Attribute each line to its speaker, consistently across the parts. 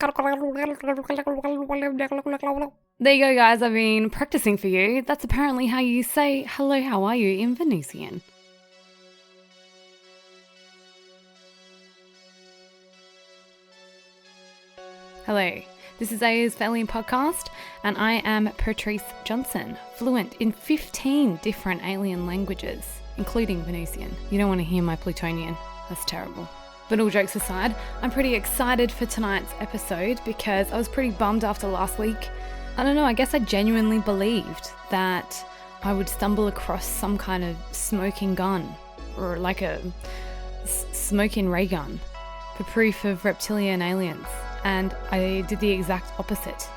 Speaker 1: There you go, guys. I've been practicing for you. That's apparently how you say hello, how are you in Venusian. Hello, this is Aya's Valiant podcast, and I am Patrice Johnson, fluent in 15 different alien languages, including Venusian. You don't want to hear my Plutonian. That's terrible. But all jokes aside, I'm pretty excited for tonight's episode because I was pretty bummed after last week. I don't know, I guess I genuinely believed that I would stumble across some kind of smoking gun or like a smoking ray gun for proof of reptilian aliens, and I did the exact opposite.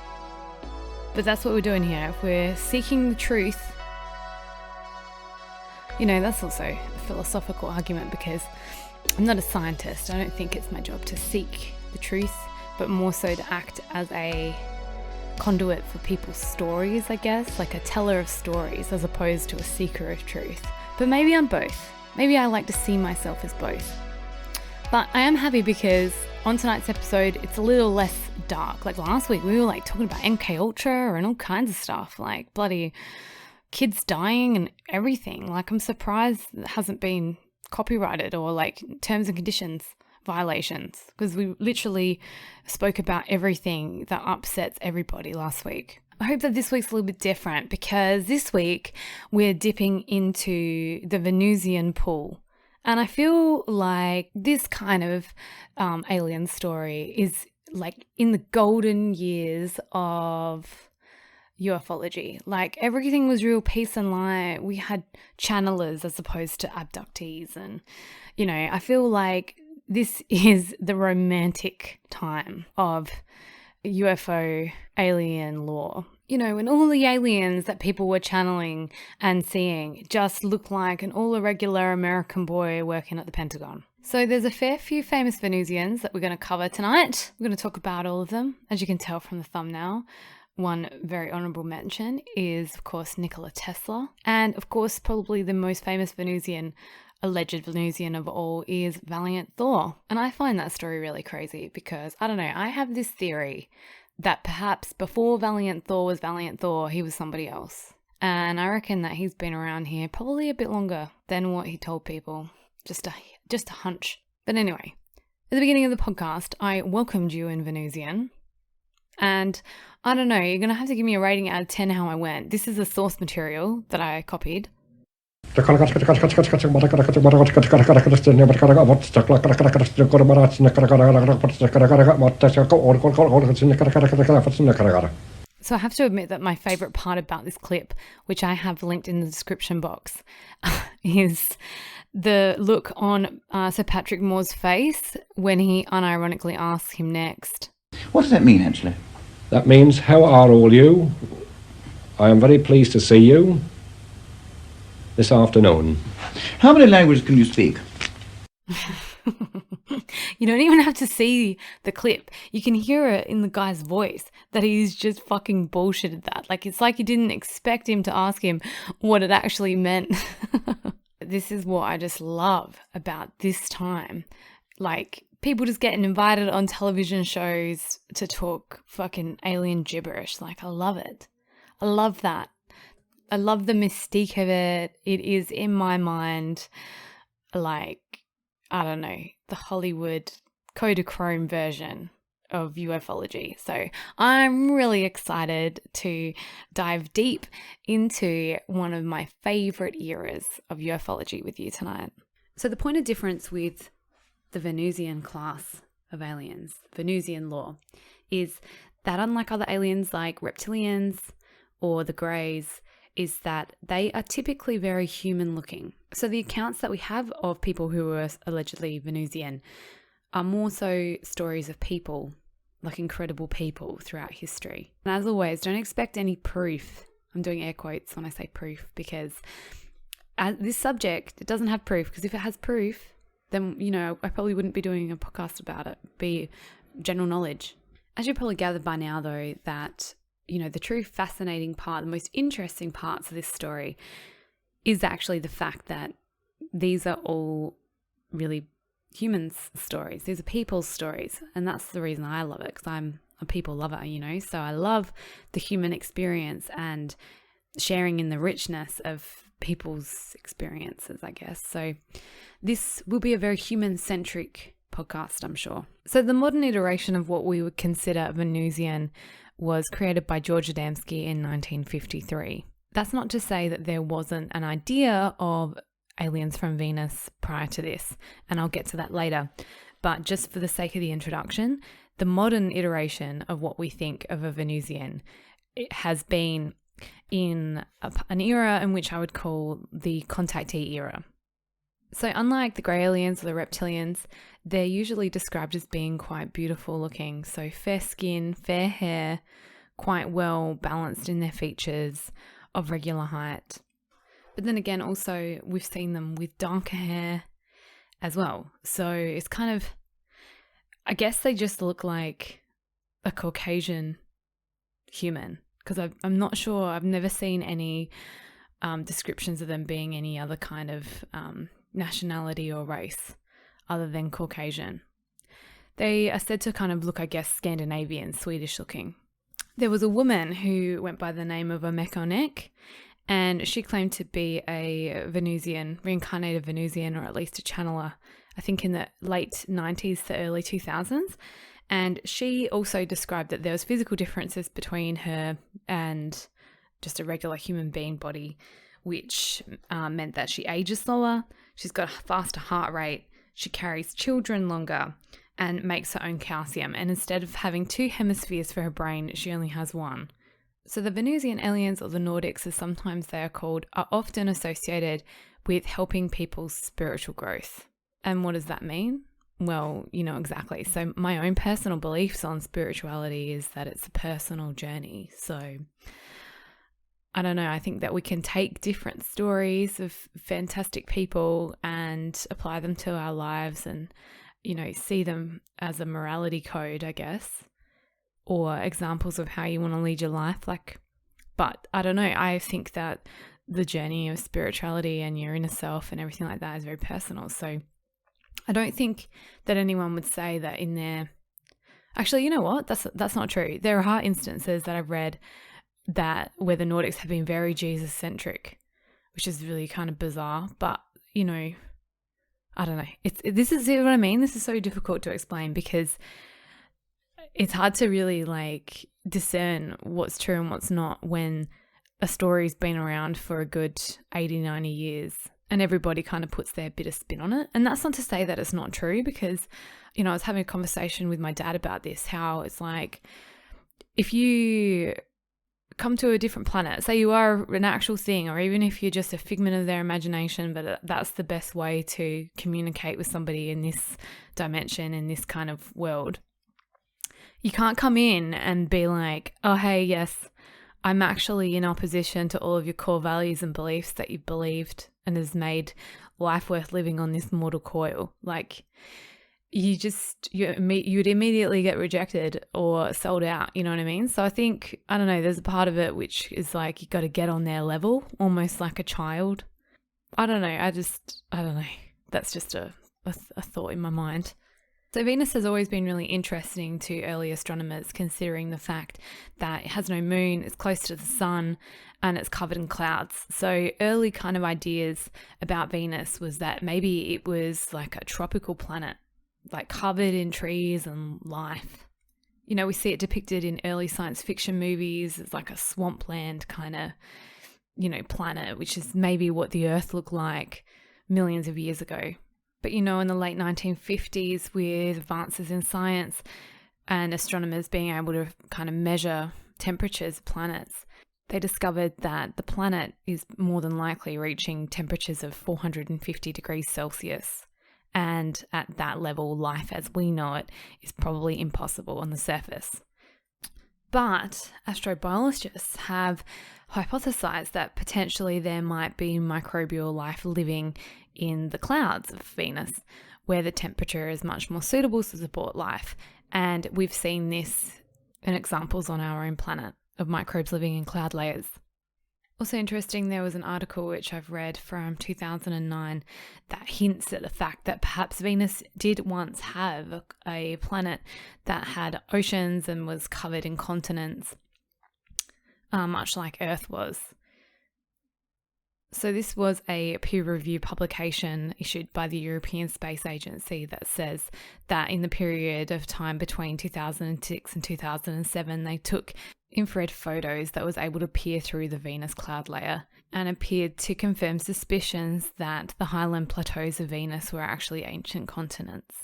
Speaker 1: But that's what we're doing here. If we're seeking the truth, you know, that's also a philosophical argument because I'm not a scientist. I don't think it's my job to seek the truth, but more so to act as a conduit for people's stories, I guess, like a teller of stories as opposed to a seeker of truth. But maybe I'm both. Maybe I like to see myself as both. But I am happy because on tonight's episode, it's a little less dark. Like last week, we were like talking about MK Ultra and all kinds of stuff, like bloody kids dying and everything. Like I'm surprised it hasn't been copyrighted or like terms and conditions violations, because we literally spoke about everything that upsets everybody last week. I hope that this week's a little bit different because this week we're dipping into the Venusian pool. And I feel like this kind of alien story is like in the golden years of ufology. Like everything was real peace and light. We had channelers as opposed to abductees, and you know, I feel like this is the romantic time of UFO alien lore. You know, when all the aliens that people were channeling and seeing just look like an all irregular American boy working at the Pentagon. So there's a fair few famous Venusians that we're going to cover tonight. We're going to talk about all of them, as you can tell from the thumbnail. One very honourable mention is, of course, Nikola Tesla. And, of course, probably the most famous Venusian, alleged Venusian of all, is Valiant Thorr. And I find that story really crazy because, I don't know, I have this theory that perhaps before Valiant Thorr was Valiant Thorr, he was somebody else. And I reckon that he's been around here probably a bit longer than what he told people. Just a hunch. But anyway, at the beginning of the podcast, I welcomed you in Venusian. And I don't know, you're going to have to give me a rating out of 10 how I went. This is the source material that I copied. So I have to admit that my favourite part about this clip, which I have linked in the description box, is the look on Sir Patrick Moore's face when he unironically asks him next.
Speaker 2: What does that mean, actually?
Speaker 3: That means, how are all you? I am very pleased to see you this afternoon.
Speaker 2: How many languages can you speak?
Speaker 1: You don't even have to see the clip. You can hear it in the guy's voice that he's just fucking bullshitted that. Like, it's like you didn't expect him to ask him what it actually meant. This is what I just love about this time. Like, people just getting invited on television shows to talk fucking alien gibberish. Like, I love it. I love that. I love the mystique of it. It is, in my mind, like, I don't know, the Hollywood Kodachrome version of ufology. So I'm really excited to dive deep into one of my favorite eras of ufology with you tonight. So the point of difference with the Venusian class of aliens, Venusian lore, is that unlike other aliens like reptilians or the greys, is that they are typically very human looking. So the accounts that we have of people who were allegedly Venusian are more so stories of people, like incredible people throughout history. And as always, don't expect any proof. I'm doing air quotes when I say proof because this subject, it doesn't have proof, because if it has proof, then, you know, I probably wouldn't be doing a podcast about it. It'd be general knowledge. As you probably gathered by now, though, that, you know, the true fascinating part, the most interesting parts of this story is actually the fact that these are all really humans' stories. These are people's stories. And that's the reason I love it, because I'm a people lover, So I love the human experience and sharing in the richness of people's experiences, I guess. So this will be a very human-centric podcast, I'm sure. So the modern iteration of what we would consider Venusian was created by George Adamski in 1953. That's not to say that there wasn't an idea of aliens from Venus prior to this, and I'll get to that later. But just for the sake of the introduction, the modern iteration of what we think of a Venusian, it has been in an era in which I would call the contactee era. So unlike the grey aliens or the reptilians, they're usually described as being quite beautiful looking. So fair skin, fair hair, quite well balanced in their features, of regular height. But then again, also we've seen them with darker hair as well. So it's kind of, I guess they just look like a Caucasian human, because I'm not sure, I've never seen any descriptions of them being any other kind of nationality or race other than Caucasian. They are said to kind of look, I guess, Scandinavian, Swedish looking. There was a woman who went by the name of Omekonek, and she claimed to be a Venusian, reincarnated Venusian, or at least a channeler, I think in the late 90s to early 2000s. And she also described that there was physical differences between her and just a regular human being body, which meant that she ages slower, she's got a faster heart rate, she carries children longer, and makes her own calcium. And instead of having 2 hemispheres for her brain, she only has 1. So the Venusian aliens, or the Nordics as sometimes they are called, are often associated with helping people's spiritual growth. And what does that mean? Well, you know exactly. So my own personal beliefs on spirituality is that it's a personal journey. So I don't know, I think that we can take different stories of fantastic people and apply them to our lives and, see them as a morality code, I guess, or examples of how you want to lead your life. But I don't know, I think that the journey of spirituality and your inner self and everything like that is very personal. So I don't think that anyone would say that in their... Actually, you know what? That's not true. There are instances that I've read that where the Nordics have been very Jesus-centric, which is really kind of bizarre. But, I don't know. This is what I mean. This is so difficult to explain because it's hard to really discern what's true and what's not when a story's been around for a good 80, 90 years and everybody kind of puts their bit of spin on it. And that's not to say that it's not true because, I was having a conversation with my dad about this, how it's like if you come to a different planet, say you are an actual thing, or even if you're just a figment of their imagination, but that's the best way to communicate with somebody in this dimension, in this kind of world. You can't come in and be like, oh, hey, yes, I'm actually in opposition to all of your core values and beliefs that you've believed and has made life worth living on this mortal coil. You'd immediately get rejected or sold out, you know what I mean? So I think, I don't know, there's a part of it which is you got to get on their level, almost like a child. I don't know, I don't know. That's just a thought in my mind. So Venus has always been really interesting to early astronomers, considering the fact that it has no moon, it's close to the sun, and it's covered in clouds. So early kind of ideas about Venus was that maybe it was like a tropical planet, covered in trees and life. We see it depicted in early science fiction movies as like a swampland kind of, planet, which is maybe what the Earth looked like millions of years ago. But, in the late 1950s, with advances in science and astronomers being able to kind of measure temperatures of planets, they discovered that the planet is more than likely reaching temperatures of 450 degrees Celsius. And at that level, life as we know it is probably impossible on the surface. But astrobiologists have hypothesized that potentially there might be microbial life living in the clouds of Venus, where the temperature is much more suitable to support life. And we've seen this in examples on our own planet of microbes living in cloud layers. Also interesting, there was an article which I've read from 2009 that hints at the fact that perhaps Venus did once have a planet that had oceans and was covered in continents, much like Earth was. So this was a peer-reviewed publication issued by the European Space Agency that says that in the period of time between 2006 and 2007, they took infrared photos that was able to peer through the Venus cloud layer and appeared to confirm suspicions that the highland plateaus of Venus were actually ancient continents.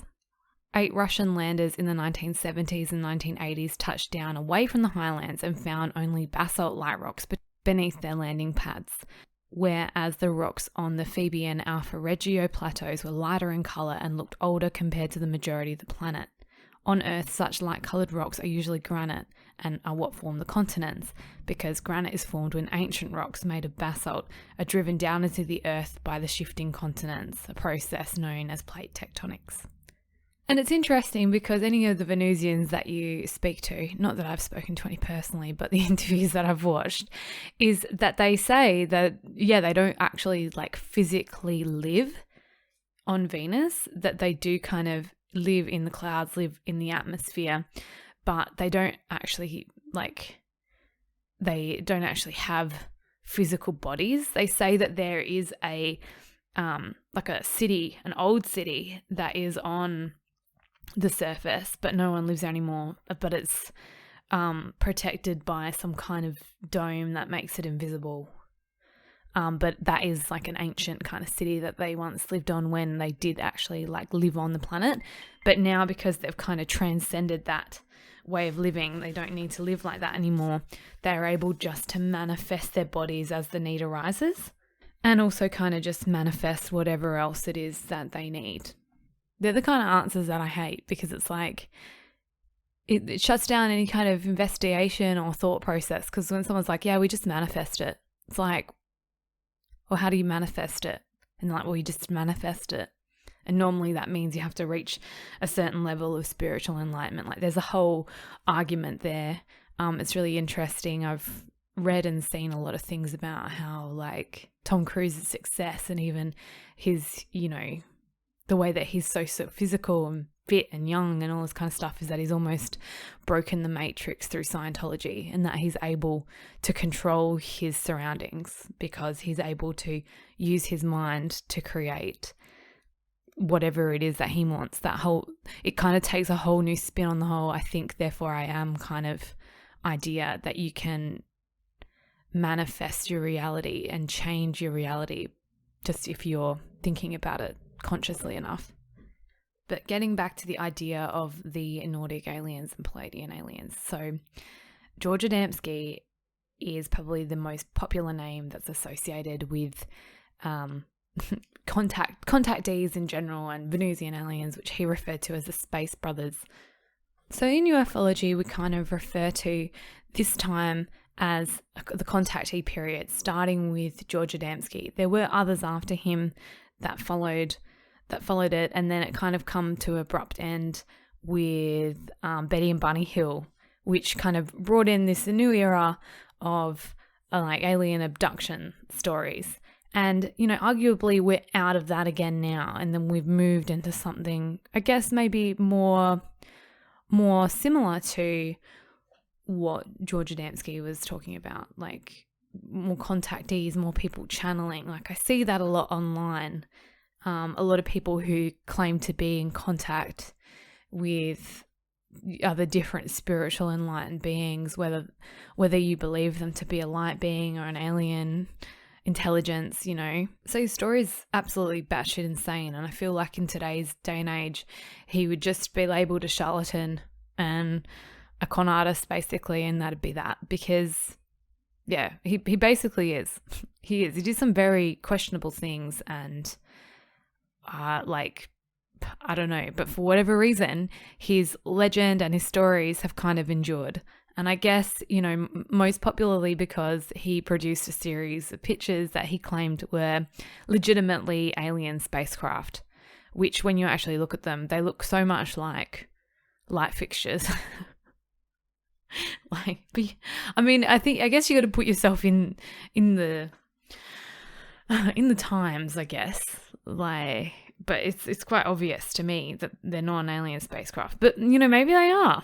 Speaker 1: 8 Russian landers in the 1970s and 1980s touched down away from the highlands and found only basalt light rocks beneath their landing pads, whereas the rocks on the Phoebe and Alpha Reggio plateaus were lighter in colour and looked older compared to the majority of the planet. On Earth, such light-coloured rocks are usually granite and are what form the continents, because granite is formed when ancient rocks made of basalt are driven down into the Earth by the shifting continents, a process known as plate tectonics. And it's interesting because any of the Venusians that you speak to, not that I've spoken to any personally, but the interviews that I've watched, is that they say that, yeah, they don't actually like physically live on Venus, that they do kind of live in the clouds, live in the atmosphere, but they don't actually have physical bodies. They say that there is a city, an old city that is on the surface, but no one lives there anymore, but it's protected by some kind of dome that makes it invisible. But that is like an ancient kind of city that they once lived on when they did actually like live on the planet. But now, because they've kind of transcended that way of living, they don't need to live like that anymore. They're able just to manifest their bodies as the need arises, and also kind of just manifest whatever else it is that they need. They're the kind of answers that I hate, because it's like it shuts down any kind of investigation or thought process. Because when someone's like, yeah, we just manifest it, it's like, well, how do you manifest it? And they're like, well, you just manifest it. And normally that means you have to reach a certain level of spiritual enlightenment. Like, there's a whole argument there. It's really interesting. I've read and seen a lot of things about how like Tom Cruise's success and even his, the way that he's so physical and fit and young and all this kind of stuff is that he's almost broken the matrix through Scientology, and that he's able to control his surroundings because he's able to use his mind to create whatever it is that he wants. It kind of takes a whole new spin on the whole I think, therefore I am kind of idea that you can manifest your reality and change your reality just if you're thinking about it consciously enough. But getting back to the idea of the Nordic aliens and Palladian aliens. So George Adamski is probably the most popular name that's associated with contactees in general and Venusian aliens, which he referred to as the Space Brothers. So in ufology, we kind of refer to this time as the contactee period, starting with George Adamski. There were others after him that followed it, and then it kind of come to an abrupt end with Betty and Bunny Hill, which kind of brought in this new era of like alien abduction stories. And, arguably we're out of that again now, and then we've moved into something, I guess, maybe more similar to what George Adamski was talking about, like more contactees, more people channeling. Like I see that a lot online. A lot of people who claim to be in contact with other different spiritual enlightened beings, whether you believe them to be a light being or an alien intelligence, So his story is absolutely batshit insane, and I feel like in today's day and age, he would just be labelled a charlatan and a con artist, basically, and that'd be that. Because, yeah, he basically is. He is. He did some very questionable things, and I don't know, but for whatever reason, his legend and his stories have kind of endured. And I guess, most popularly because he produced a series of pictures that he claimed were legitimately alien spacecraft, which when you actually look at them, they look so much like light fixtures. Like, I guess you got to put yourself in the times, I guess. Like, but it's quite obvious to me that they're not an alien spacecraft. But, maybe they are.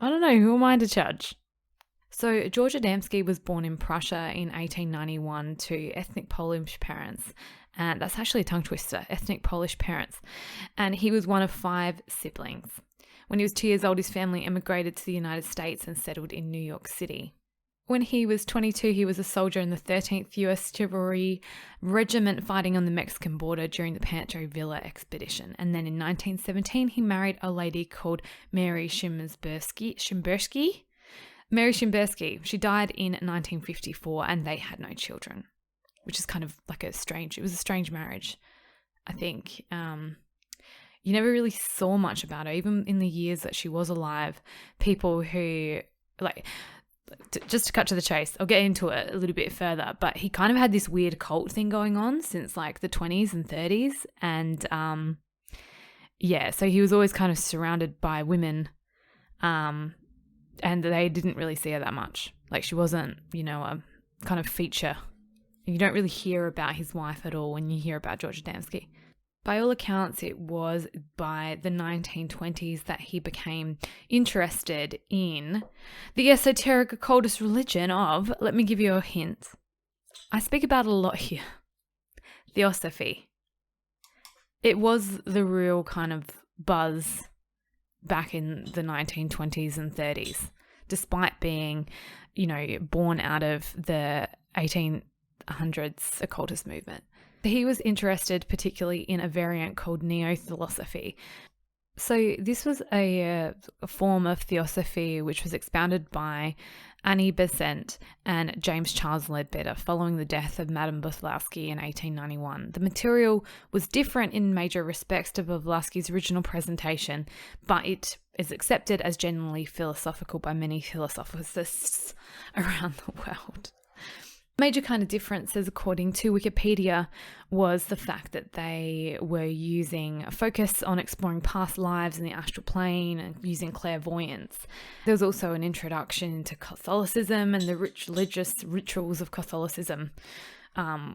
Speaker 1: I don't know. Who am I to judge? So George Adamski was born in Prussia in 1891 to ethnic Polish parents. And that's actually a tongue twister, ethnic Polish parents. And he was one of 5 siblings. When he was 2 years old, his family immigrated to the United States and settled in New York City. When he was 22, he was a soldier in the 13th U.S. Chivalry Regiment fighting on the Mexican border during the Pancho Villa expedition. And then in 1917, he married a lady called Mary Shimbersky. Mary Shimbersky. She died in 1954 and they had no children, which is kind of like it was a strange marriage, I think. You never really saw much about her, even in the years that she was alive. People who, just to cut to the chase, I'll get into it a little bit further, but he kind of had this weird cult thing going on since like the 20s and 30s. And so he was always kind of surrounded by women, and they didn't really see her that much. Like, she wasn't, a kind of feature. You don't really hear about his wife at all when you hear about George Adamski. By all accounts, it was by the 1920s that he became interested in the esoteric occultist religion of, let me give you a hint. I speak about it a lot here. Theosophy. It was the real kind of buzz back in the 1920s and 30s, despite being, born out of the 1800s occultist movement. He was interested particularly in a variant called neo-theosophy. So this was a form of theosophy which was expounded by Annie Besant and James Charles Leadbeater following the death of Madame Blavatsky in 1891. The material was different in major respects to Blavatsky's original presentation, but it is accepted as genuinely philosophical by many philosophicists around the world. Major kind of differences, according to Wikipedia, was the fact that they were using a focus on exploring past lives in the astral plane and using clairvoyance. There was also an introduction into Catholicism and the rich religious rituals of Catholicism,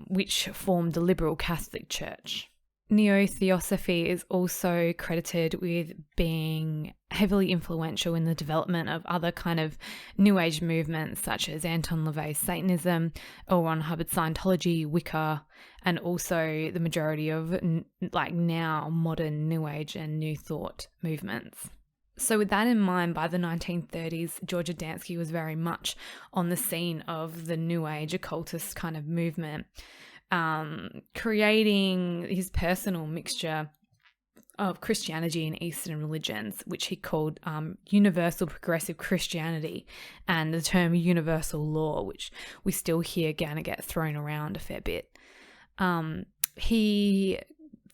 Speaker 1: which formed the liberal Catholic Church. Neo-theosophy is also credited with being heavily influential in the development of other kind of New Age movements such as Anton LaVey's Satanism, L. Ron Hubbard's Scientology, Wicca, and also the majority of now modern New Age and New Thought movements. So with that in mind, by the 1930s, George Adamski was very much on the scene of the New Age occultist kind of movement, creating his personal mixture of Christianity and Eastern religions, which he called universal progressive Christianity, and the term universal law, which we still hear gonna get thrown around a fair bit. He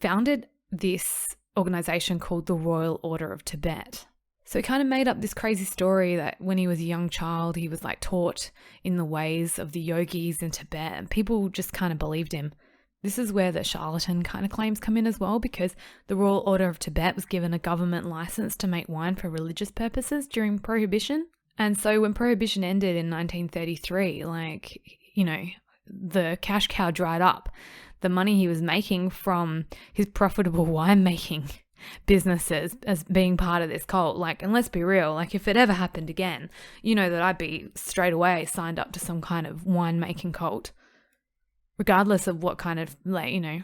Speaker 1: founded this organization called the Royal Order of Tibet. So he kind of made up this crazy story that when he was a young child, he was taught in the ways of the yogis in Tibet, and people just kind of believed him. This is where the charlatan kind of claims come in as well, because the Royal Order of Tibet was given a government license to make wine for religious purposes during Prohibition. And so when Prohibition ended in 1933, the cash cow dried up. The money he was making from his profitable winemaking businesses as being part of this cult, and let's be real, if it ever happened again, that I'd be straight away signed up to some kind of winemaking cult, regardless of what kind of to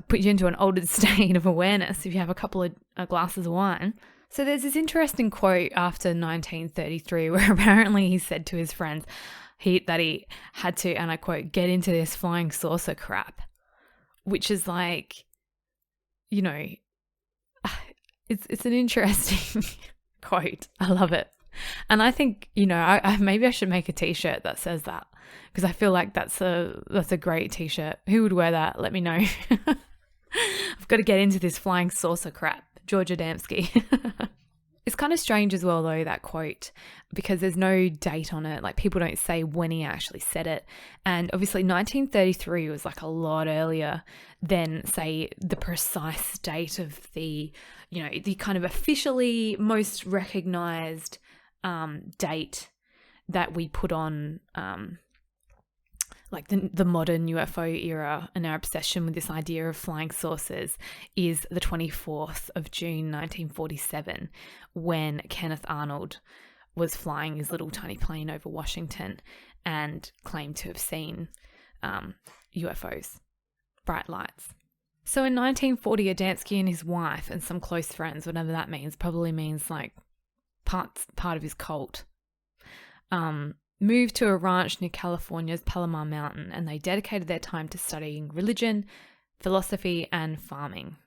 Speaker 1: put you into an altered state of awareness if you have a couple of glasses of wine. So there's this interesting quote after 1933 where apparently he said to his friends that he had to, and I quote, get into this flying saucer crap, which is it's an interesting quote. I love it. And I think, maybe I should make a t-shirt that says that, because I feel like that's a great t-shirt. Who would wear that? Let me know. I've got to get into this flying saucer crap. George Adamski. It's kind of strange as well, though, that quote, because there's no date on it. People don't say when he actually said it. And obviously 1933 was a lot earlier than, say, the precise date of the kind of officially most recognized date that we put on like the modern UFO era and our obsession with this idea of flying saucers is the 24th of June 1947, when Kenneth Arnold was flying his little tiny plane over Washington and claimed to have seen UFOs, bright lights. So in 1940, Adamski and his wife and some close friends, whatever that means, probably means like part of his cult, moved to a ranch near California's Palomar Mountain, and they dedicated their time to studying religion, philosophy, and farming.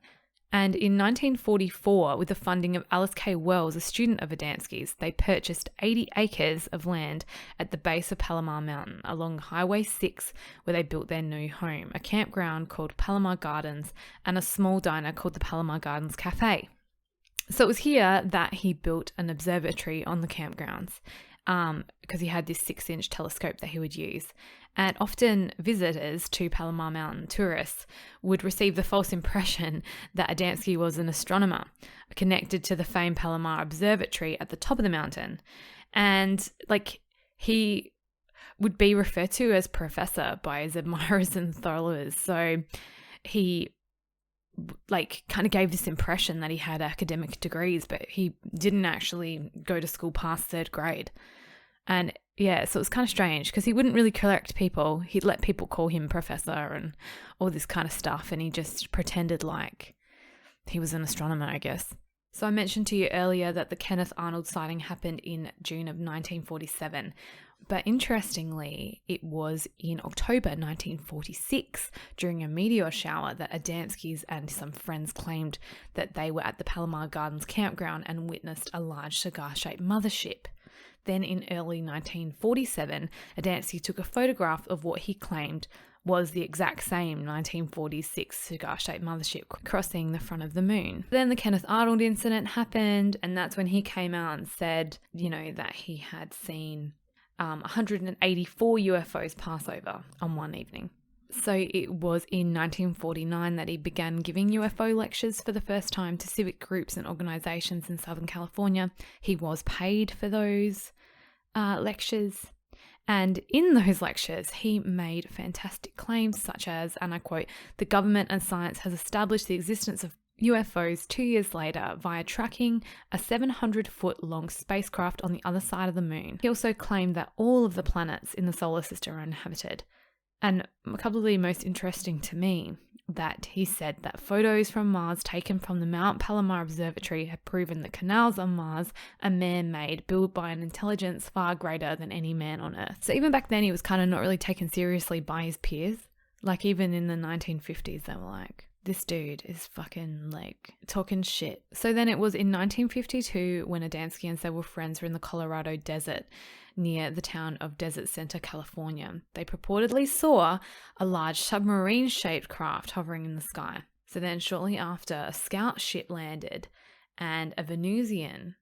Speaker 1: And in 1944, with the funding of Alice K. Wells, a student of Adamski's, they purchased 80 acres of land at the base of Palomar Mountain along Highway 6, where they built their new home, a campground called Palomar Gardens and a small diner called the Palomar Gardens Cafe. So it was here that he built an observatory on the campgrounds, because he had this 6-inch telescope that he would use. And often visitors to Palomar Mountain, tourists, would receive the false impression that Adamski was an astronomer connected to the famed Palomar Observatory at the top of the mountain. And like, he would be referred to as professor by his admirers and followers. So he like kind of gave this impression that he had academic degrees, but he didn't actually go to school past 3rd grade. And yeah, so it was kind of strange because he wouldn't really correct people. He'd let people call him professor and all this kind of stuff, and he just pretended like he was an astronomer, I guess. So I mentioned to you earlier that the Kenneth Arnold sighting happened in June of 1947. But interestingly, it was in October 1946, during a meteor shower, that Adamski's and some friends claimed that they were at the Palomar Gardens campground and witnessed a large cigar-shaped mothership. Then in early 1947, Adamski took a photograph of what he claimed was the exact same 1946 cigar-shaped mothership crossing the front of the moon. Then the Kenneth Arnold incident happened, and that's when he came out and said, that he had seen 184 UFOs pass over on one evening. So it was in 1949 that he began giving UFO lectures for the first time to civic groups and organizations in Southern California. He was paid for those lectures. And in those lectures, he made fantastic claims such as, and I quote, "The government and science has established the existence of UFOs 2 years later via tracking a 700-foot long spacecraft on the other side of the moon." He also claimed that all of the planets in the solar system are inhabited. And probably most interesting to me, that he said that photos from Mars taken from the Mount Palomar Observatory have proven that canals on Mars are man-made, built by an intelligence far greater than any man on Earth. So even back then, he was kind of not really taken seriously by his peers. Like even in the 1950s, they were like, this dude is fucking like talking shit. So then it was in 1952 when Adamski and several friends were in the Colorado desert near the town of Desert Center, California. They purportedly saw a large submarine-shaped craft hovering in the sky. So then shortly after, a scout ship landed and a Venusian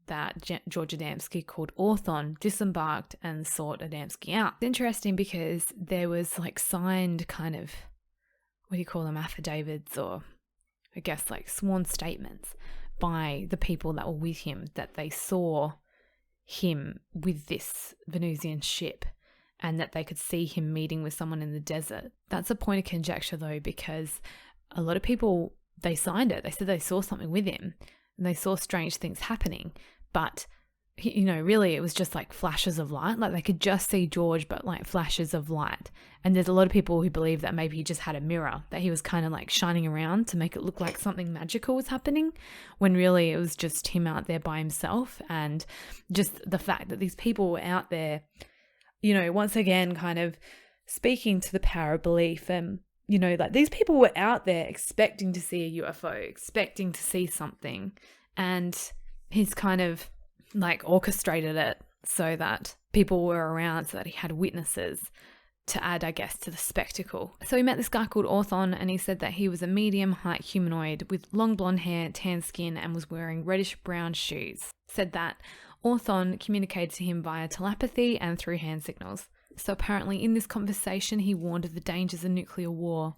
Speaker 1: that George Adamski called Orthon disembarked and sought Adamski out. It's interesting because there was like signed kind of, what do you call them, affidavits, or I guess like sworn statements by the people that were with him that they saw him with this Venusian ship and that they could see him meeting with someone in the desert. That's a point of conjecture though, because a lot of people, they signed it. They said they saw something with him and they saw strange things happening, but really it was just like flashes of light. Like they could just see George, but like flashes of light. And there's a lot of people who believe that maybe he just had a mirror that he was kind of like shining around to make it look like something magical was happening, when really it was just him out there by himself. And just the fact that these people were out there, once again, kind of speaking to the power of belief. And, like these people were out there expecting to see a UFO, expecting to see something. And he's kind of like orchestrated it so that people were around, so that he had witnesses to add, I guess, to the spectacle. So he met this guy called Orthon, and he said that he was a medium height humanoid with long blonde hair, tan skin, and was wearing reddish brown shoes. Said that Orthon communicated to him via telepathy and through hand signals. So apparently in this conversation, he warned of the dangers of nuclear war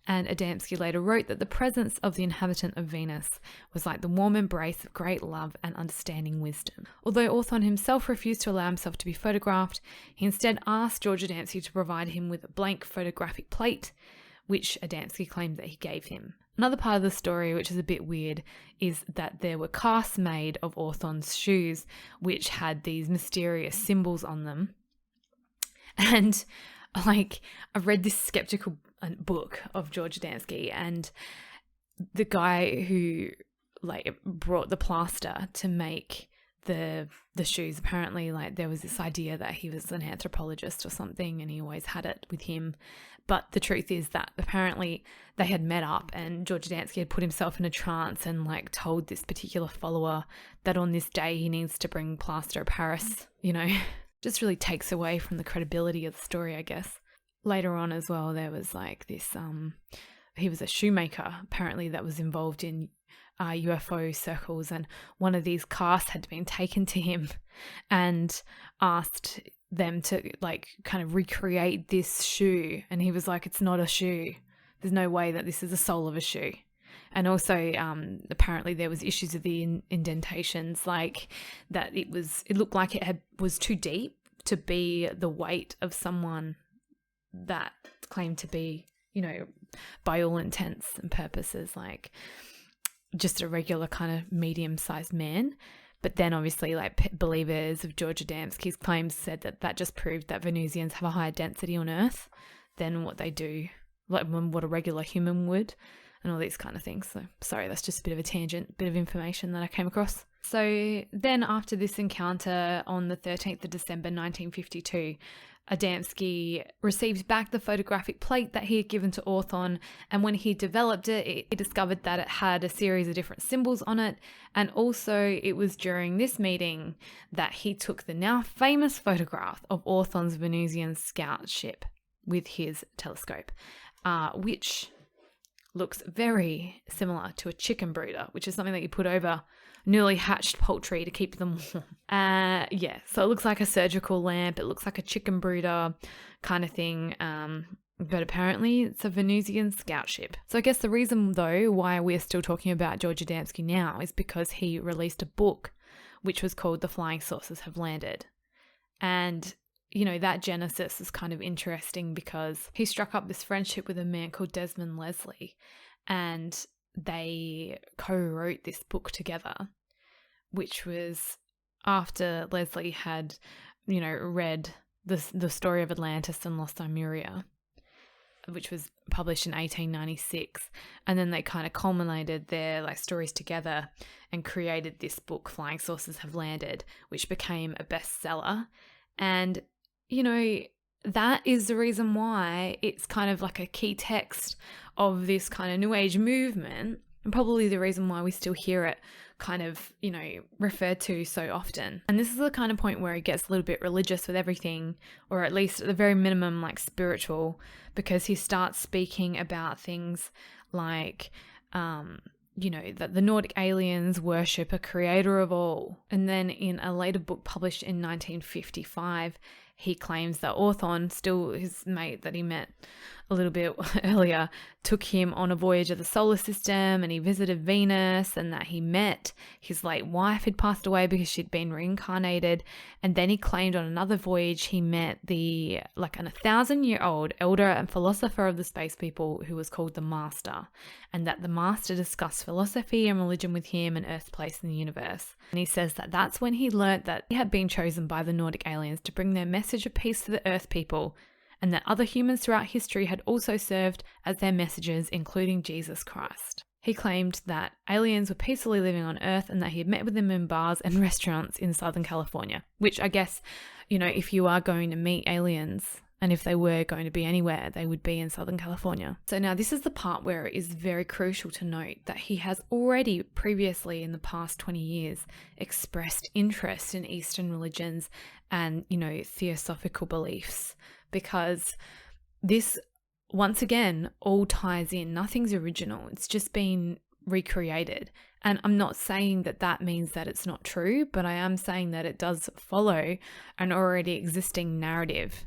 Speaker 1: And Adamski later wrote that the presence of the inhabitant of Venus was like the warm embrace of great love and understanding wisdom. Although Orthon himself refused to allow himself to be photographed, he instead asked George Adamski to provide him with a blank photographic plate, which Adamski claimed that he gave him. Another part of the story, which is a bit weird, is that there were casts made of Orthon's shoes, which had these mysterious symbols on them. And like, I've read this skeptical book of George Adamski, and the guy who like brought the plaster to make the shoes, apparently like there was this idea that he was an anthropologist or something and he always had it with him. But the truth is that apparently they had met up and George Adamski had put himself in a trance and like told this particular follower that on this day he needs to bring plaster of Paris, you know. Just really takes away from the credibility of the story, I guess. Later on as well, there was like this, he was a shoemaker apparently that was involved in UFO circles, and one of these casts had been taken to him and asked them to like kind of recreate this shoe, and he was like, it's not a shoe, there's no way that this is the sole of a shoe. And also apparently there was issues with the indentations, like that it looked like it was too deep to be the weight of someone that claimed to be, you know, by all intents and purposes, like just a regular kind of medium-sized man. But then obviously like believers of George Adamski's claims said that just proved that Venusians have a higher density on Earth than what they do, like what a regular human would, and all these kind of things. So sorry, that's just a bit of a tangent, bit of information that I came across. So then after this encounter on the 13th of December 1952, Adamski received back the photographic plate that he had given to Orthon, and when he developed it, he discovered that it had a series of different symbols on it, and also it was during this meeting that he took the now famous photograph of Orthon's Venusian scout ship with his telescope, which looks very similar to a chicken brooder, which is something that you put over newly hatched poultry to keep them warm. Yeah, so it looks like a surgical lamp. It looks like a chicken brooder kind of thing. But apparently it's a Venusian scout ship. So I guess the reason, though, why we're still talking about George Adamski now is because he released a book which was called The Flying Saucers Have Landed. And you know, that genesis is kind of interesting because he struck up this friendship with a man called Desmond Leslie, and they co-wrote this book together, which was after Leslie had, you know, read the story of Atlantis and Lost Lemuria, which was published in 1896. And then they kind of culminated their like stories together and created this book, Flying Saucers Have Landed, which became a bestseller. And you know, that is the reason why it's kind of like a key text of this kind of New Age movement, and probably the reason why we still hear it kind of, you know, referred to so often. And this is the kind of point where it gets a little bit religious with everything, or at least at the very minimum, like spiritual, because he starts speaking about things like, you know, that the Nordic aliens worship a creator of all. And then in a later book published in 1955, he claims that Orthon, still his mate that he met a little bit earlier, took him on a voyage of the solar system, and he visited Venus, and that he met his late wife who'd passed away because she'd been reincarnated. And then he claimed on another voyage he met an 1,000-year-old elder and philosopher of the space people who was called the Master, and that the Master discussed philosophy and religion with him and Earth's place in the universe. And he says that that's when he learnt that he had been chosen by the Nordic aliens to bring their message of peace to the Earth people, and that other humans throughout history had also served as their messengers, including Jesus Christ. He claimed that aliens were peacefully living on Earth and that he had met with them in bars and restaurants in Southern California, which I guess, you know, if you are going to meet aliens, and if they were going to be anywhere, they would be in Southern California. So now this is the part where it is very crucial to note that he has already previously in the past 20 years expressed interest in Eastern religions and, you know, theosophical beliefs, because this, once again, all ties in. Nothing's original. It's just been recreated. And I'm not saying that that means that it's not true, but I am saying that it does follow an already existing narrative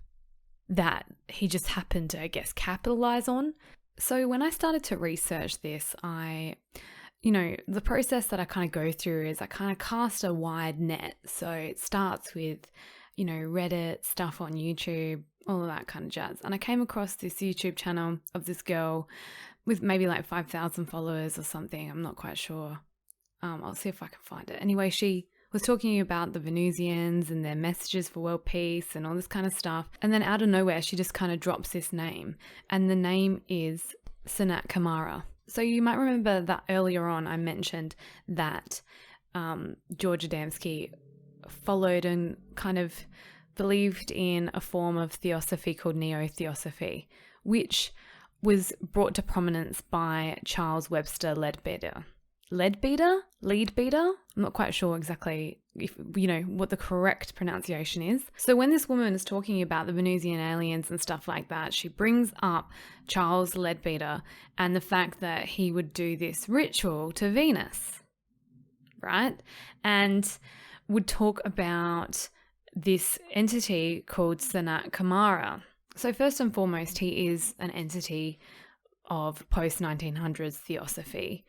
Speaker 1: that he just happened to, I guess, capitalize on. So when I started to research this, the process that I kind of go through is I kind of cast a wide net. So it starts with, Reddit, stuff on YouTube, all of that kind of jazz. And I came across this YouTube channel of this girl with maybe like 5,000 followers or something. I'm not quite sure. I'll see if I can find it. Anyway, she was talking about the Venusians and their messages for world peace and all this kind of stuff. And then out of nowhere, she just kind of drops this name. And the name is Sanat Kumara. So you might remember that earlier on I mentioned that George Adamski followed and kind of believed in a form of theosophy called neo-theosophy, which was brought to prominence by Charles Webster Leadbeater. Leadbeater? I'm not quite sure exactly if what the correct pronunciation is. So when this woman is talking about the Venusian aliens and stuff like that, she brings up Charles Leadbeater and the fact that he would do this ritual to Venus, right? And would talk about this entity called Sanat Kumara. So first and foremost, he is an entity of post-1900s theosophy.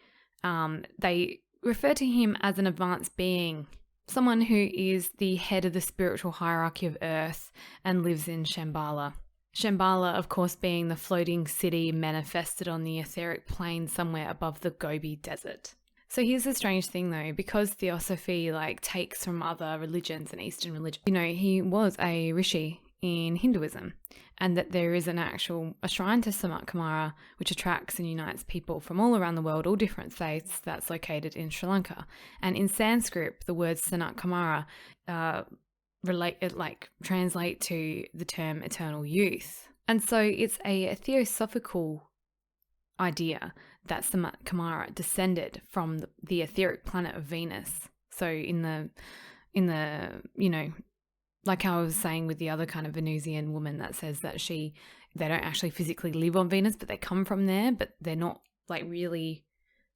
Speaker 1: They refer to him as an advanced being, someone who is the head of the spiritual hierarchy of Earth and lives in Shambhala. Shambhala, of course, being the floating city manifested on the etheric plane somewhere above the Gobi Desert. So here's the strange thing though, because theosophy takes from other religions and Eastern religions, he was a rishi in Hinduism, and that there is a shrine to Sanat Kumara which attracts and unites people from all around the world, all different faiths, that's located in Sri Lanka. And in Sanskrit, the word Sanat Kumara translate to the term eternal youth. And so it's a theosophical idea that Sanat Kumara descended from the etheric planet of Venus. So in the like how I was saying with the other kind of Venusian woman that says that they don't actually physically live on Venus, but they come from there, but they're not really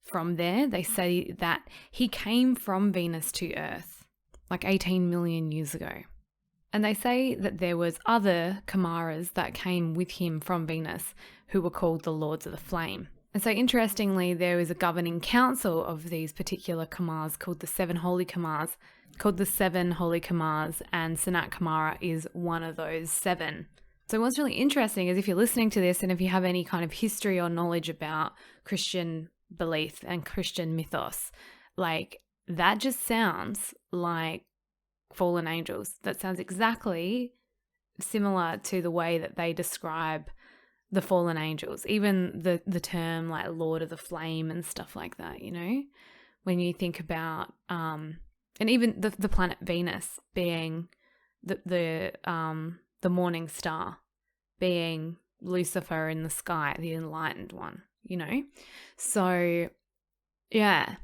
Speaker 1: from there. They say that he came from Venus to Earth 18 million years ago. And they say that there was other Kumaras that came with him from Venus who were called the Lords of the Flame. And so interestingly, there is a governing council of these particular Kumars called the Seven Holy Kumars, and Sanat Kumara is one of those seven. So what's really interesting is if you're listening to this and if you have any kind of history or knowledge about Christian belief and Christian mythos, that just sounds like fallen angels. That sounds exactly similar to the way that they describe the fallen angels, even the term Lord of the Flame and stuff like that, when you think about and even the planet Venus being the morning star, being Lucifer in the sky, the enlightened one, So yeah.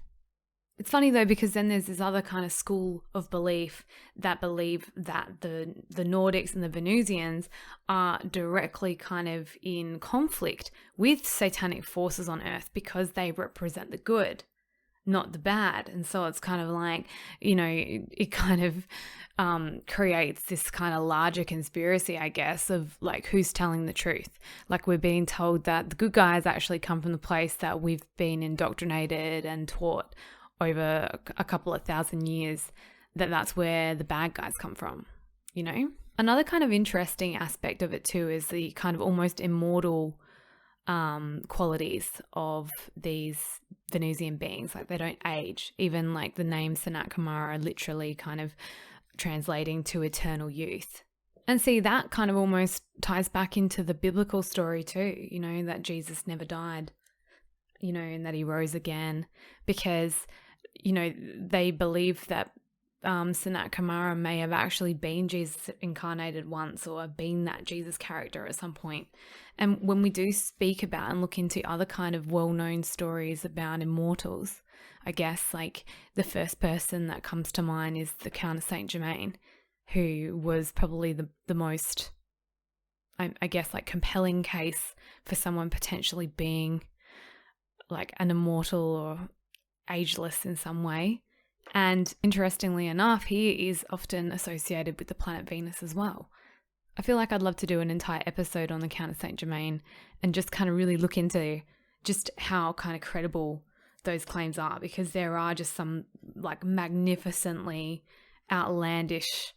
Speaker 1: It's funny though, because then there's this other kind of school of belief that believe that the Nordics and the Venusians are directly kind of in conflict with satanic forces on Earth because they represent the good, not the bad. And so it's kind of it kind of creates this kind of larger conspiracy, I guess, of who's telling the truth. We're being told that the good guys actually come from the place that we've been indoctrinated and taught over a couple of thousand years, that's where the bad guys come from, Another kind of interesting aspect of it too is the kind of almost immortal qualities of these Venusian beings. They don't age. Even the name Sanat Kumara literally kind of translating to eternal youth. And see, that kind of almost ties back into the biblical story too, that Jesus never died, and that he rose again, because they believe that Sanat Kumara may have actually been Jesus incarnated once, or been that Jesus character at some point. And when we do speak about and look into other kind of well-known stories about immortals, I guess the first person that comes to mind is the Count of Saint Germain, who was probably the most, I guess, compelling case for someone potentially being an immortal or ageless in some way. And interestingly enough, he is often associated with the planet Venus as well. I feel like I'd love to do an entire episode on the Count of Saint Germain and just kind of really look into just how kind of credible those claims are, because there are just some like magnificently outlandish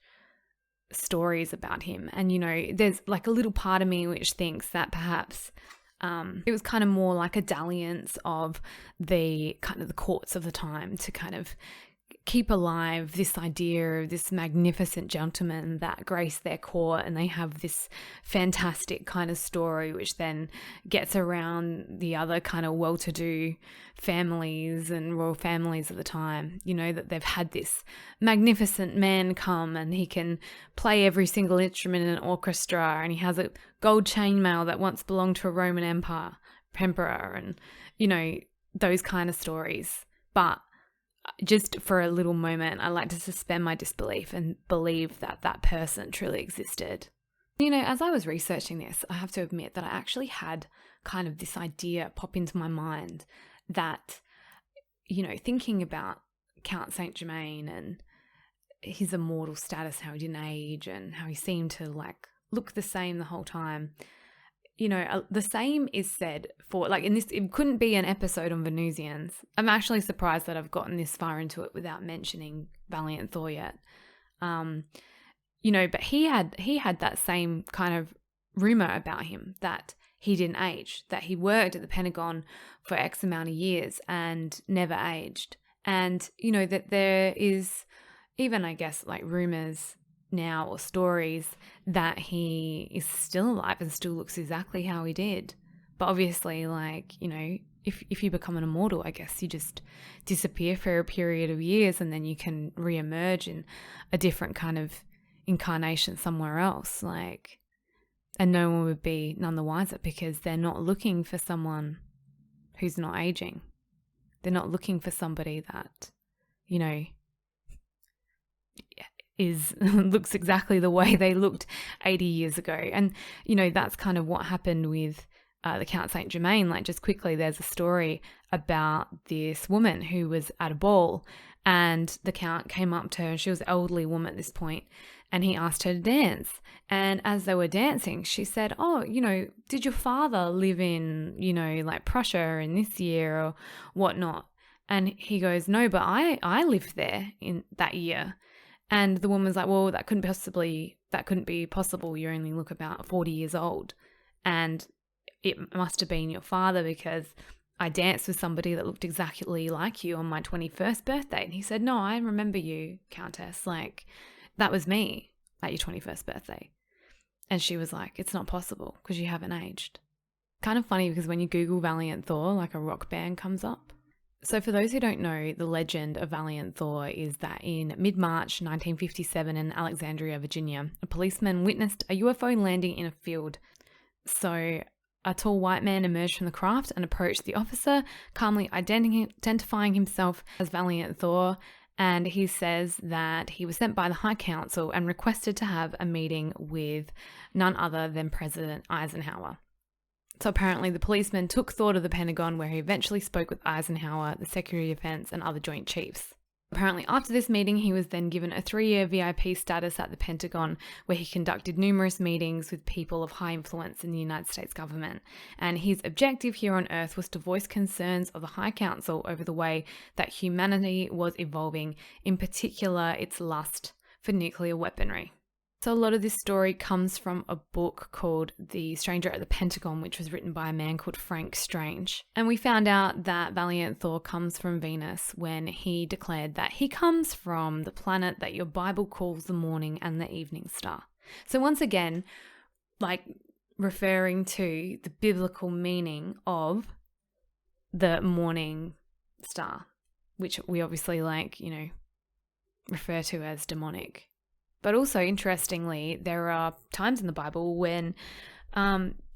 Speaker 1: stories about him. And, you know, there's like a little part of me which thinks that perhaps it was kind of more like a dalliance of the kind of the courts of the time to kind of keep alive this idea of this magnificent gentleman that graced their court, and they have this fantastic kind of story which then gets around the other kind of well-to-do families and royal families of the time, you know, that they've had this magnificent man come and he can play every single instrument in an orchestra, and he has a gold chainmail that once belonged to a Roman emperor, and, you know, those kind of stories. But just for a little moment, I like to suspend my disbelief and believe that that person truly existed. You know, as I was researching this, I have to admit that I actually had kind of this idea pop into my mind that, you know, thinking about Count Saint Germain and his immortal status, how he didn't age and how he seemed to like look the same the whole time. You know, the same is said for, like, in this, it couldn't be an episode on Venusians. I'm actually surprised that I've gotten this far into it without mentioning Valiant Thorr yet. You know, but he had that same kind of rumor about him, that he didn't age, that he worked at the Pentagon for X amount of years and never aged. And, you know, that there is even, I guess, like rumors now or stories that he is still alive and still looks exactly how he did. But obviously, like, you know, if you become an immortal, I guess you just disappear for a period of years and then you can re-emerge in a different kind of incarnation somewhere else, like, and no one would be none the wiser because they're not looking for someone who's not aging. They're not looking for somebody that, you know, looks exactly the way they looked 80 years ago. And, you know, that's kind of what happened with the Count Saint Germain. Like, just quickly, there's a story about this woman who was at a ball and the Count came up to her, and she was an elderly woman at this point, and he asked her to dance. And as they were dancing, she said, oh, you know, did your father live in, you know, like Prussia in this year or whatnot? And he goes, no, but I lived there in that year. And the woman's like, well, that couldn't be possible. You only look about 40 years old. And it must have been your father, because I danced with somebody that looked exactly like you on my 21st birthday. And he said, no, I remember you, Countess. Like, that was me at your 21st birthday. And she was like, it's not possible because you haven't aged. Kind of funny, because when you Google Valiant Thorr, like a rock band comes up. So for those who don't know, the legend of Valiant Thorr is that in mid-March 1957 in Alexandria, Virginia, a policeman witnessed a UFO landing in a field. So a tall white man emerged from the craft and approached the officer, calmly identifying himself as Valiant Thorr. And he says that he was sent by the High Council and requested to have a meeting with none other than President Eisenhower. So apparently the policeman took Thorr to the Pentagon, where he eventually spoke with Eisenhower, the Secretary of Defense, and other Joint Chiefs. Apparently after this meeting, he was then given a 3-year VIP status at the Pentagon, where he conducted numerous meetings with people of high influence in the United States government. And his objective here on Earth was to voice concerns of the High Council over the way that humanity was evolving, in particular its lust for nuclear weaponry. So a lot of this story comes from a book called The Stranger at the Pentagon, which was written by a man called Frank Strange. And we found out that Valiant Thorr comes from Venus when he declared that he comes from the planet that your Bible calls the morning and the evening star. So once again, like, referring to the biblical meaning of the morning star, which we obviously, like, you know, refer to as demonic. But also, interestingly, there are times in the Bible when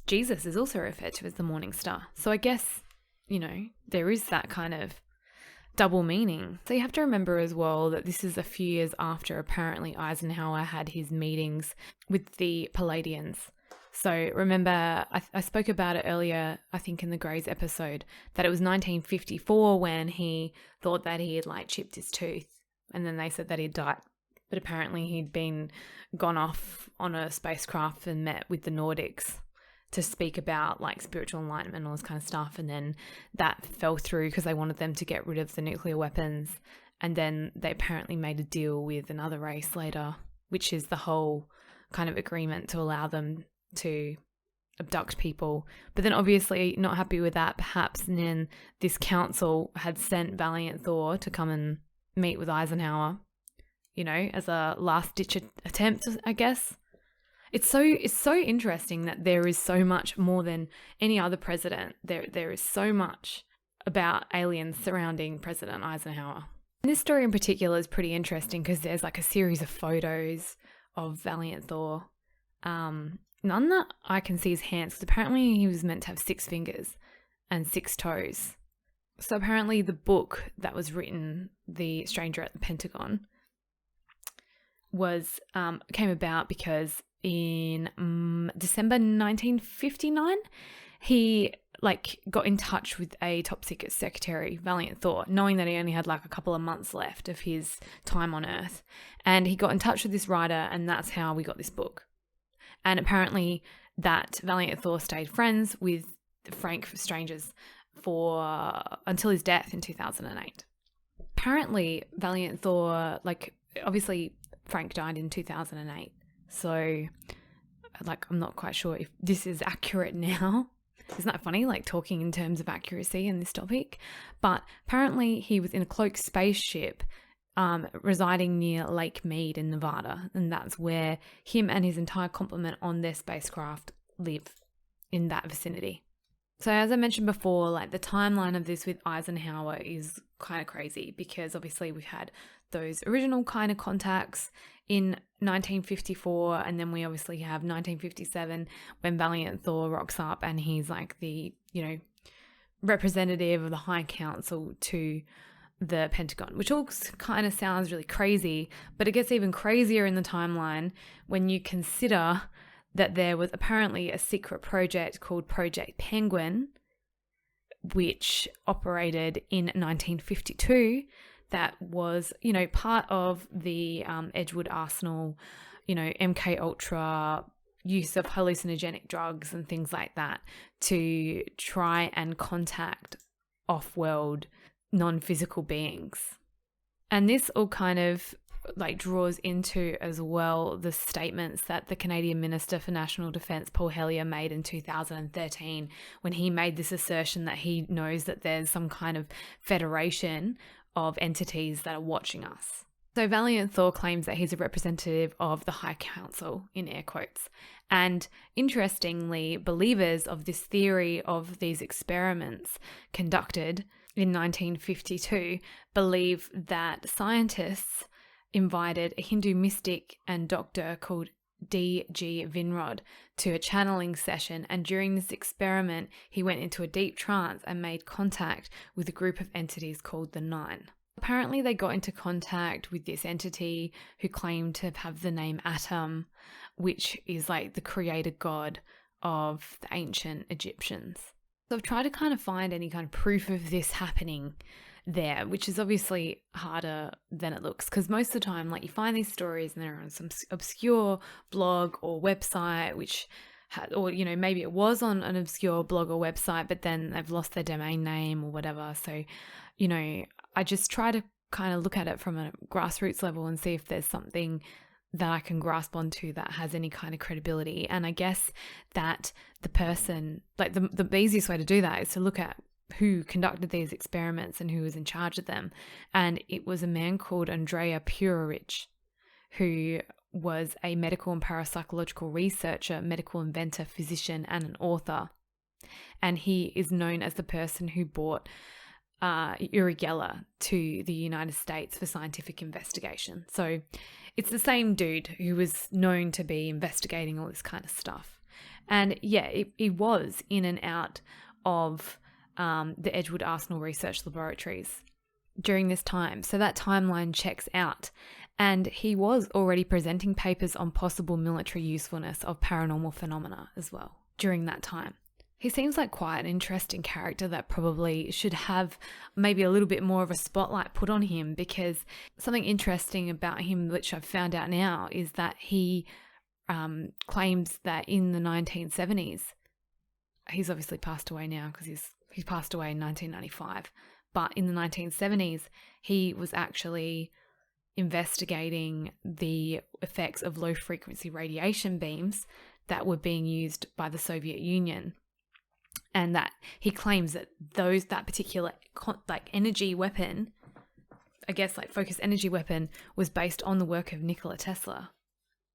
Speaker 1: Jesus is also referred to as the morning star. So I guess, you know, there is that kind of double meaning. So you have to remember as well that this is a few years after apparently Eisenhower had his meetings with the Palladians. So remember, I spoke about it earlier, I think in the Greys episode, that it was 1954 when he thought that he had, like, chipped his tooth. And then they said that he died But apparently he'd gone off on a spacecraft and met with the Nordics to speak about like spiritual enlightenment and all this kind of stuff. And then that fell through because they wanted them to get rid of the nuclear weapons. And then they apparently made a deal with another race later, which is the whole kind of agreement to allow them to abduct people. But then obviously not happy with that, perhaps, and then this council had sent Valiant Thorr to come and meet with Eisenhower, you know, as a last-ditch attempt, I guess. It's so interesting that there is so much more than any other president. There is so much about aliens surrounding President Eisenhower. And this story in particular is pretty interesting because there's like a series of photos of Valiant Thorr. None that I can see his hands, because apparently he was meant to have 6 fingers and 6 toes. So apparently the book that was written, The Stranger at the Pentagon, was came about because in December 1959, he got in touch with a top secret secretary, Valiant Thorr, knowing that he only had like a couple of months left of his time on Earth. And he got in touch with this writer, and that's how we got this book. And apparently that Valiant Thorr stayed friends with Frank Strangers until his death in 2008. Apparently Valiant Thorr, obviously Frank died in 2008. So I'm not quite sure if this is accurate now. Isn't that funny, talking in terms of accuracy in this topic? But apparently he was in a cloaked spaceship residing near Lake Mead in Nevada, and that's where him and his entire complement on their spacecraft live, in that vicinity. So as I mentioned before, the timeline of this with Eisenhower is kind of crazy, because obviously we've had those original kind of contacts in 1954, and then we obviously have 1957 when Valiant Thorr rocks up and he's the representative of the High Council to the Pentagon, which all kind of sounds really crazy, but it gets even crazier in the timeline when you consider that there was apparently a secret project called Project Penguin, which operated in 1952, that was, part of the Edgewood Arsenal, MK Ultra, use of hallucinogenic drugs and things like that to try and contact off-world non-physical beings. And this all kind of draws into as well the statements that the Canadian Minister for National Defence, Paul Hellyer, made in 2013 when he made this assertion that he knows that there's some kind of federation of entities that are watching us. So Valiant Thorr claims that he's a representative of the High Council, in air quotes. And interestingly, believers of this theory of these experiments conducted in 1952 believe that scientists invited a Hindu mystic and doctor called D.G. Vinrod to a channeling session, and during this experiment he went into a deep trance and made contact with a group of entities called the Nine. Apparently they got into contact with this entity who claimed to have the name Atum, which is the creator god of the ancient Egyptians. So I've tried to kind of find any kind of proof of this happening there, which is obviously harder than it looks, because most of the time you find these stories and they're on some obscure blog or website, which maybe it was on an obscure blog or website, but then they've lost their domain name or whatever. So I just try to kind of look at it from a grassroots level and see if there's something that I can grasp onto that has any kind of credibility. And I guess that the person, the easiest way to do that is to look at who conducted these experiments and who was in charge of them. And it was a man called Andrea Purich, who was a medical and parapsychological researcher, medical inventor, physician, and an author. And he is known as the person who brought Uri Geller to the United States for scientific investigation. So it's the same dude who was known to be investigating all this kind of stuff. And yeah, he was in and out of the Edgewood Arsenal Research Laboratories during this time. So that timeline checks out. And he was already presenting papers on possible military usefulness of paranormal phenomena as well during that time. He seems like quite an interesting character that probably should have maybe a little bit more of a spotlight put on him, because something interesting about him, which I've found out now, is that he claims that in the 1970s, he's obviously passed away now because he passed away in 1995, but in the 1970s, he was actually investigating the effects of low-frequency radiation beams that were being used by the Soviet Union. And that he claims that that particular energy weapon, I guess focused energy weapon, was based on the work of Nikola Tesla,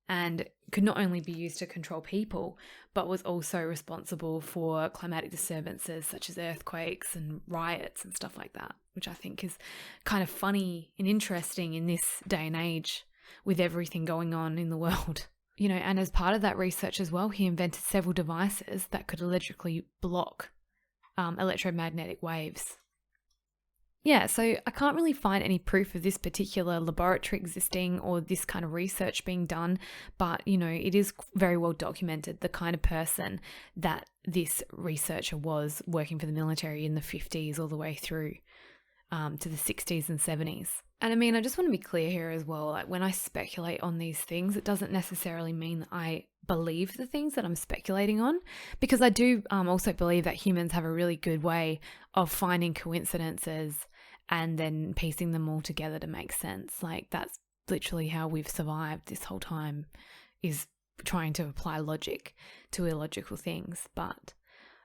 Speaker 1: and could not only be used to control people, but was also responsible for climatic disturbances such as earthquakes and riots and stuff like that, which I think is kind of funny and interesting in this day and age with everything going on in the world. And as part of that research as well, he invented several devices that could electrically block electromagnetic waves. Yeah, so I can't really find any proof of this particular laboratory existing or this kind of research being done, but, it is very well documented the kind of person that this researcher was, working for the military in the 50s all the way through to the 60s and 70s. And I just want to be clear here as well, when I speculate on these things, it doesn't necessarily mean that I believe the things that I'm speculating on, because I do also believe that humans have a really good way of finding coincidences and then piecing them all together to make sense. That's literally how we've survived this whole time, is trying to apply logic to illogical things. But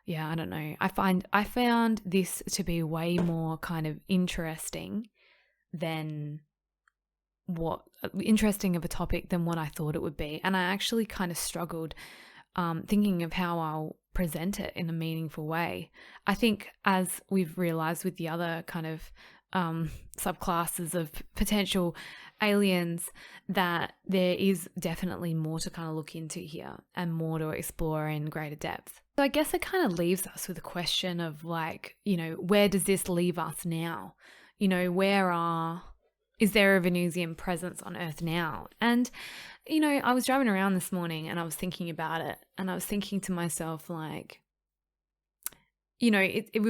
Speaker 1: yeah, I don't know. I found this to be way more kind of interesting of a topic than what I thought it would be. And I actually kind of struggled thinking of how I'll present it in a meaningful way. I think, as we've realized with the other kind of subclasses of potential aliens, that there is definitely more to kind of look into here and more to explore in greater depth. So I guess it kind of leaves us with a question of where does this leave us now? Is there a Venusian presence on Earth now? And, I was driving around this morning and I was thinking about it, and I was thinking to myself, we've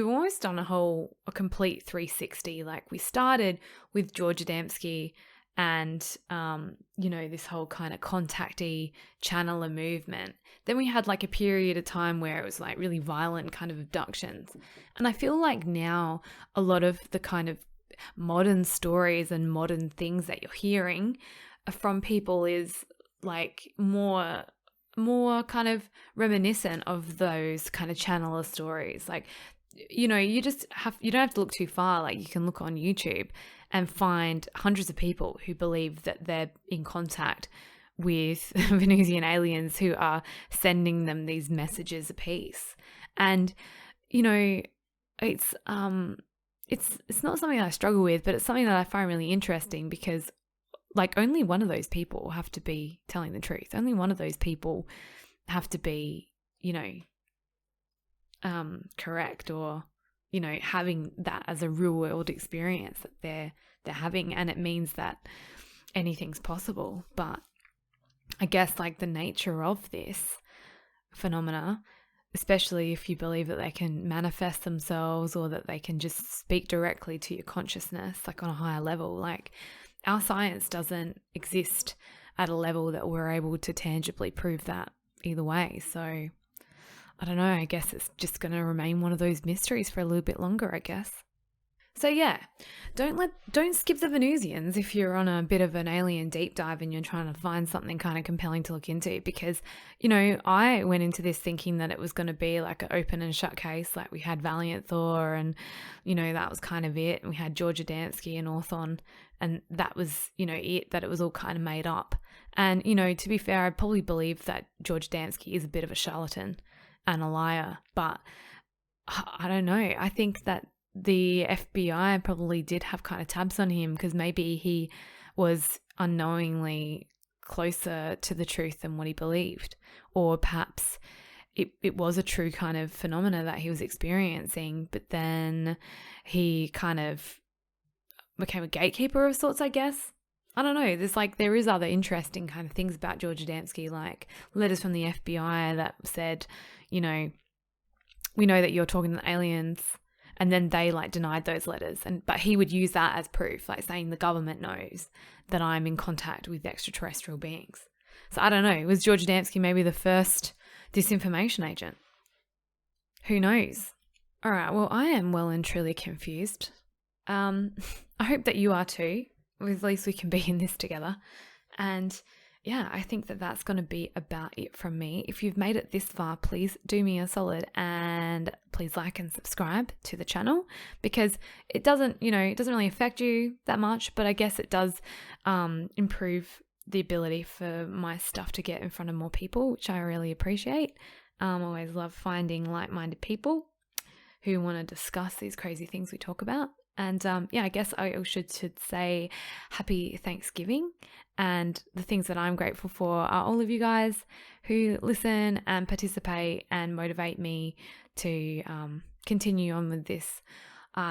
Speaker 1: almost done a complete 360. We started with George Adamski and, this whole kind of contactee channeler movement. Then we had a period of time where it was really violent kind of abductions. And I feel like now a lot of the kind of modern stories and modern things that you're hearing from people is more kind of reminiscent of those kind of channeler stories. You don't have to look too far. You can look on YouTube and find hundreds of people who believe that they're in contact with Venusian aliens who are sending them these messages apiece. And it's not something that I struggle with, but it's something that I find really interesting, because only one of those people have to be telling the truth. Only one of those people have to be, correct, or, having that as a real world experience that they're having. And it means that anything's possible. But I guess the nature of this phenomena, especially if you believe that they can manifest themselves or that they can just speak directly to your consciousness, on a higher level, our science doesn't exist at a level that we're able to tangibly prove that either way. So I don't know, I guess it's just going to remain one of those mysteries for a little bit longer, I guess. So yeah, don't skip the Venusians if you're on a bit of an alien deep dive and you're trying to find something kind of compelling to look into, because, I went into this thinking that it was going to be an open and shut case. We had Valiant, Thorr, and, that was kind of it. And we had George Adamski and Orthon, and that was, it, that it was all kind of made up. And, to be fair, I probably believe that George Adamski is a bit of a charlatan and a liar, but I don't know. I think that the FBI probably did have kind of tabs on him, because maybe he was unknowingly closer to the truth than what he believed, or perhaps it was a true kind of phenomena that he was experiencing, but then he kind of became a gatekeeper of sorts, I guess. I don't know. There is other interesting kind of things about George Adamski, letters from the FBI that said, we know that you're talking to the aliens, and then they like denied those letters, but he would use that as proof, like saying the government knows that I'm in contact with extraterrestrial beings. So I don't know, was George Adamski maybe the first disinformation agent? Who knows? All right, well, I am well and truly confused. I hope that you are too. At least we can be in this together. And yeah, I think that that's going to be about it from me. If you've made it this far, please do me a solid and please like and subscribe to the channel, because it doesn't really affect you that much, but I guess it does improve the ability for my stuff to get in front of more people, which I really appreciate. I always love finding like-minded people who want to discuss these crazy things we talk about. And I guess I should say happy Thanksgiving. And the things that I'm grateful for are all of you guys who listen and participate and motivate me to continue on with this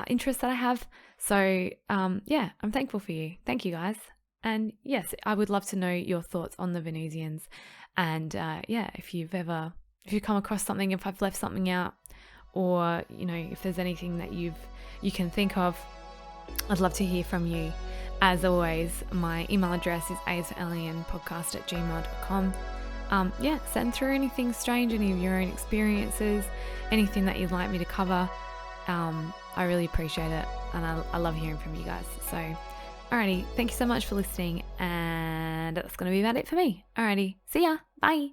Speaker 1: interest that I have. So I'm thankful for you. Thank you guys. And yes, I would love to know your thoughts on the Venusians. And if you come across something, if I've left something out, or if there's anything that you can think of, I'd love to hear from you. As always, my email address is asalienpodcast@gmail.com. Send through anything strange, any of your own experiences, anything that you'd like me to cover. I really appreciate it, and I love hearing from you guys. So alrighty, thank you so much for listening, and that's going to be about it for me. Alrighty, see ya, bye.